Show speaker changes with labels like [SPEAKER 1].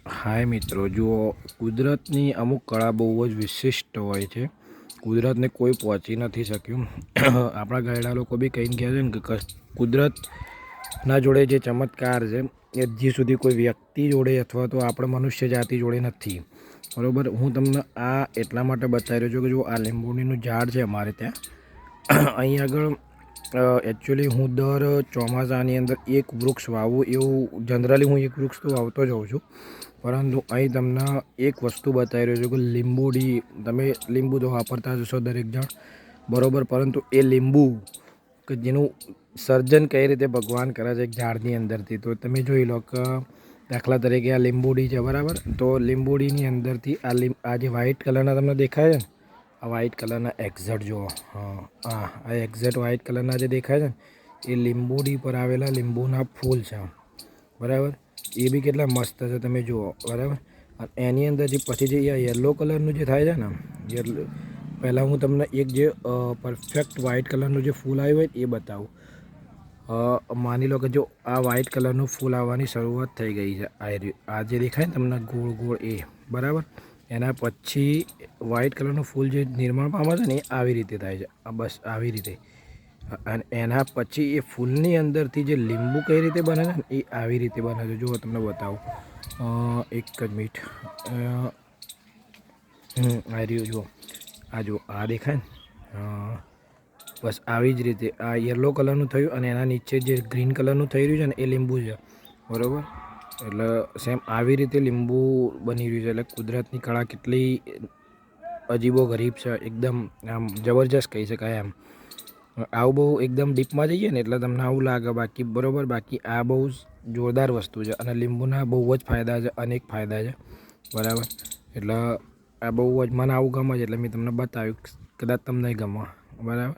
[SPEAKER 1] હાય મિત્રો, જુઓ કુદરતની અમુક કળા બહુ જ વિશિષ્ટ હોય છે. કુદરતને કોઈ પહોંચી નથી શક્યું. આપણા ઘરડા લોકો બી કહીને કહે છે ને કે કુદરતના જોડે જે ચમત્કાર છે એ હજી સુધી કોઈ વ્યક્તિ જોડે અથવા તો આપણે મનુષ્ય જાતિ જોડે નથી. બરાબર, હું તમને આ એટલા માટે બતાવી રહ્યો છું કે જો આ લીંબુડીનું ઝાડ છે અમારે ત્યાં અહીં આગળ. એકચ્યુઅલી હું દર ચોમાસાની અંદર એક વૃક્ષ વાવું એવું જનરલી હું એક વૃક્ષ તો વાવતો જ હોઉં છું. પરંતુ અહીં તમને એક વસ્તુ બતાવી રહ્યો છું કે લીંબુડી, તમે લીંબુ તો વાપરતા જશો દરેક જણ, બરાબર, પરંતુ એ લીંબુ કે જેનું સર્જન કઈ રીતે ભગવાન કરે છે એક ઝાડની અંદરથી, તો તમે જોઈ લો કે દાખલા તરીકે આ લીંબુડી છે, બરાબર. તો લીંબુડીની અંદરથી આ જે વ્હાઇટ કલરના તમને દેખાય છે ને, આ વ્હાઇટ કલરના એક્ઝેટ જુઓ, આ એક્ઝેટ વ્હાઇટ કલરના જે દેખાય છે ને એ લીંબુડી પર આવેલા લીંબુના ફૂલ છે, બરાબર. એ બી કેટલા મસ્ત છે તમે જુઓ, બરાબર. એની અંદર જે પછી જે યલો કલરનું જે થાય છે ને, પહેલાં હું તમને એક જે પરફેક્ટ વ્હાઇટ કલરનું જે ફૂલ આવ્યું હોય એ બતાવું. માની લો કે જો આ વ્હાઇટ કલરનું ફૂલ આવવાની શરૂઆત થઈ ગઈ છે, આ જે દેખાય ને તમને ગોળ ગોળ એ, બરાબર. એના પછી વ્હાઇટ કલરનું ફૂલ જે નિર્માણ પામે છે ને એ આવી રીતે થાય છે, આ બસ આવી રીતે. અને એના પછી એ ફૂલની અંદરથી જે લીંબુ કઈ રીતે બને છે ને એ આવી રીતે બને છે. જુઓ તમને બતાવું, એક જ મિનિટ. આ રહ્યું જુઓ, આ દેખાય ને, બસ આવી જ રીતે આ યલો કલરનું થયું અને એના નીચે જે ગ્રીન કલરનું થઈ રહ્યું છે ને એ લીંબુ છે, બરાબર. એટલે સેમ આવી રીતે લીંબુ બની રહ્યું છે. એટલે કુદરતની કળા કેટલી અજીબો ગરીબ છે, એકદમ આમ જબરજસ્ત કહી શકાય એમ. આવું બહુ એકદમ ડીપમાં જઈએ ને એટલે તમને આવું લાગે, બાકી બરાબર. બાકી આ બહુ જોરદાર વસ્તુ છે અને લીંબુના બહુ જ ફાયદા છે, અનેક ફાયદા છે, બરાબર. એટલે આ બહુ જ મને આવું ગમે છે એટલે મેં તમને બતાવ્યું, કદાચ તમને ગમે, બરાબર.